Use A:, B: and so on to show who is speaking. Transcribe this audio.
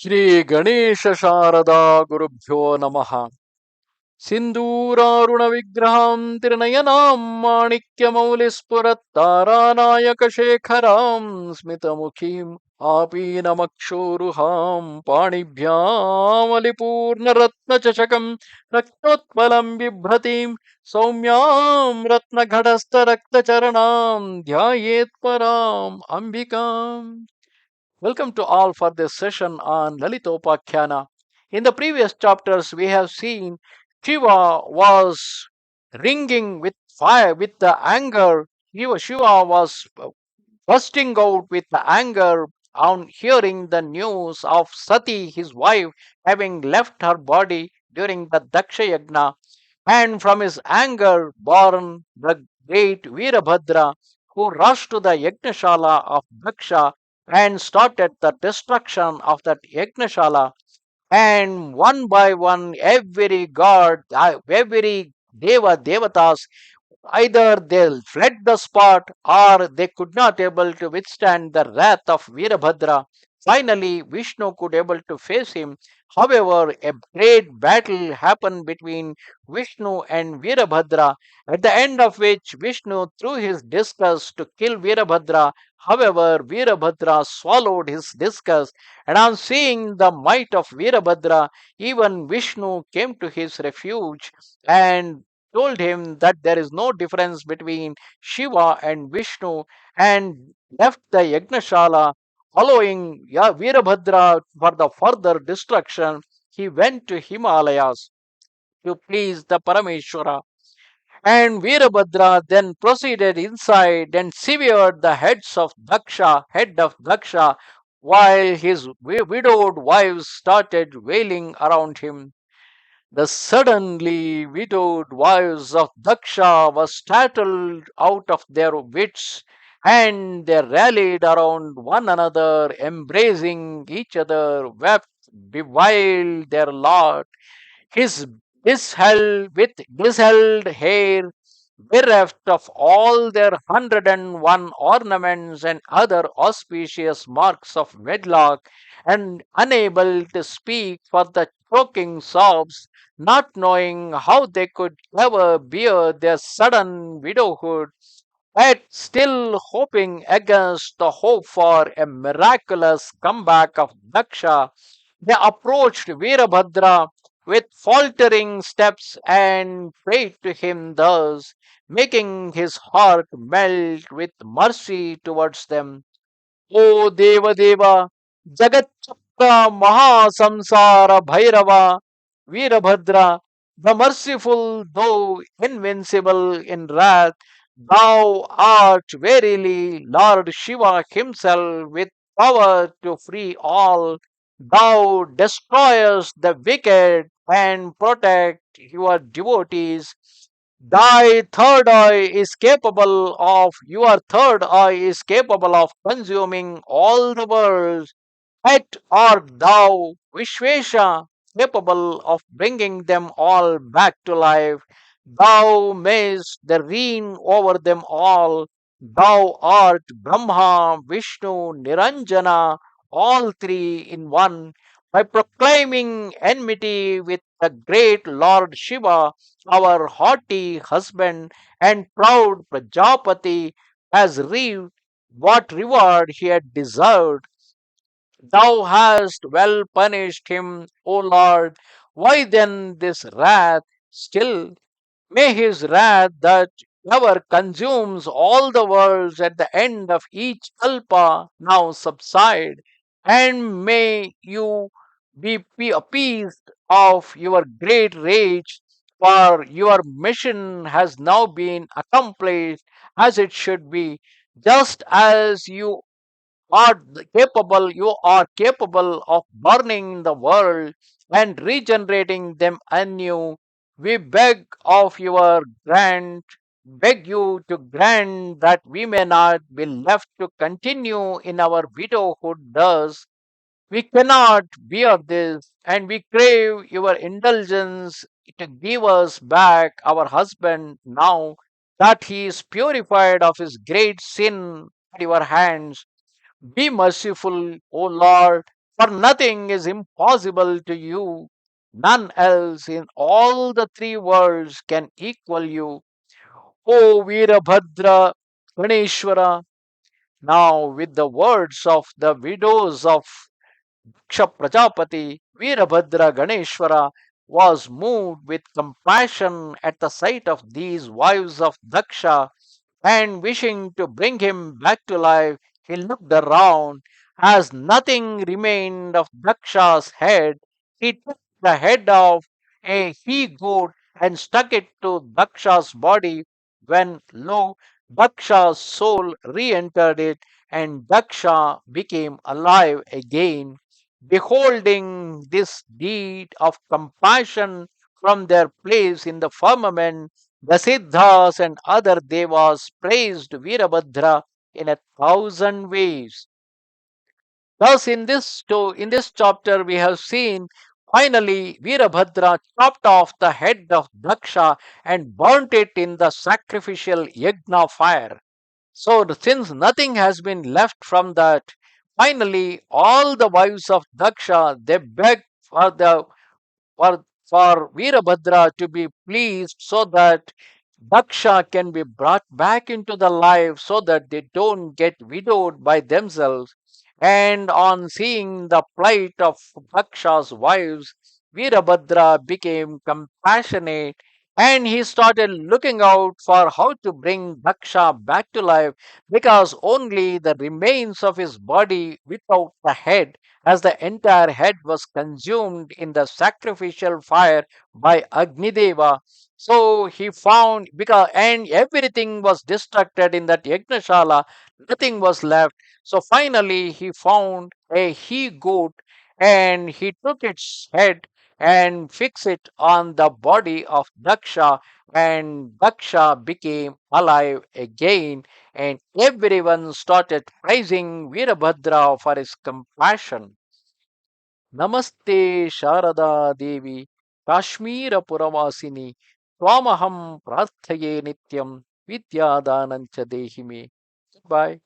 A: Sree Ganesha Sharada Gurubhyo Namaha. Sindhurarunavigraham Tirnayanam Manikya-maulispurat-taranayaka-shekharam Smitamukhim Apinamakshuruham Panibhyam Alipurna-ratna-chashakam Raktotpalam Bibhratim Saumyam Ratna-ghadastha-rakta-charanam Dhyayet Param Ambikam. Welcome to all for this session on Lalitopakhyanam. In the previous chapters, we have seen Shiva was ringing with fire, with the anger. Shiva was bursting out with the anger on hearing the news of Sati, his wife, having left her body during the Daksha Yagna, and from his anger born the great Veerabhadra, who rushed to the Yagnashala of Daksha and started the destruction of that Yagnashala. And one by one, every god, every devatas, either they fled the spot or they could not able to withstand the wrath of Veerabhadra. Finally, Vishnu could able to face him. However, a great battle happened between Vishnu and Veerabhadra, at the end of which Vishnu threw his discus to kill Veerabhadra. However, Veerabhadra swallowed his discus, and on seeing the might of Veerabhadra, even Vishnu came to his refuge and told him that there is no difference between Shiva and Vishnu, and left the Yagnashala, allowing Veerabhadra for the further destruction. He went to Himalayas to please the Parameshwara. And Veerabhadra then proceeded inside and severed the head of Daksha, while his widowed wives started wailing around him. The suddenly widowed wives of Daksha were startled out of their wits, and they rallied around one another, embracing each other, wept, bewailed their lot. His with grizzled hair, bereft of all their 101 ornaments and other auspicious marks of wedlock, and unable to speak for the choking sobs, not knowing how they could ever bear their sudden widowhood, yet still hoping against the hope for a miraculous comeback of Daksha, they approached Veerabhadra with faltering steps and prayed to him thus, making his heart melt with mercy towards them. O Deva Deva, Jagat Chakra Mahasamsara Bhairava, Veerabhadra, the merciful though invincible in wrath, thou art verily Lord Shiva himself with power to free all. Thou destroyest the wicked and protect your devotees. Your third eye is capable of consuming all the world. Yet art thou, Vishvesha, capable of bringing them all back to life. Thou mayst the reign over them all. Thou art Brahma, Vishnu, Niranjana, all three in one. By proclaiming enmity with the great Lord Shiva, our haughty husband and proud Prajapati has reaped what reward he had deserved. Thou hast well punished him, O Lord. Why then this wrath still? May his wrath that ever consumes all the worlds at the end of each kalpa now subside, and may you be appeased of your great rage, for your mission has now been accomplished as it should be, just as you are capable of burning the world and regenerating them anew. We beg you to grant that we may not be left to continue in our widowhood thus. We cannot bear this, and we crave your indulgence to give us back our husband now that he is purified of his great sin at your hands. Be merciful, O Lord, For nothing is impossible to you. None else in all the three worlds can equal you. O Veerabhadra Ganeshwara. Now, with the words of the widows of Daksha Prajapati, Veerabhadra Ganeshwara was moved with compassion at the sight of these wives of Daksha, and wishing to bring him back to life, he looked around. As nothing remained of Daksha's head, he took the head of a he goat and stuck it to Daksha's body. When lo, Daksha's soul re entered it, and Daksha became alive again. Beholding this deed of compassion from their place in the firmament, the Siddhas and other Devas praised Veerabhadra in 1,000 ways. Thus, in this chapter, we have seen finally Veerabhadra chopped off the head of Daksha and burnt it in the sacrificial yajna fire. So, since nothing has been left from that, finally all the wives of Daksha they begged for, for Veerabhadra to be pleased so that Daksha can be brought back into the life so that they don't get widowed by themselves. And on seeing the plight of Daksha's wives, Veerabhadra became compassionate and he started looking out for how to bring Daksha back to life because only the remains of his body without the head, as the entire head was consumed in the sacrificial fire by Agnideva. So he found because and everything was destructed in that Yagnashala, nothing was left. So finally he found a he goat and he took its head and fixed it on the body of Daksha, and Daksha became alive again, and everyone started praising Veerabhadra for his compassion. नमस्ते शारदा देवी काश्मीरपुरवासिनी त्वामहं प्रार्थये नित्यं विद्यादानं च देहि मे. Goodbye.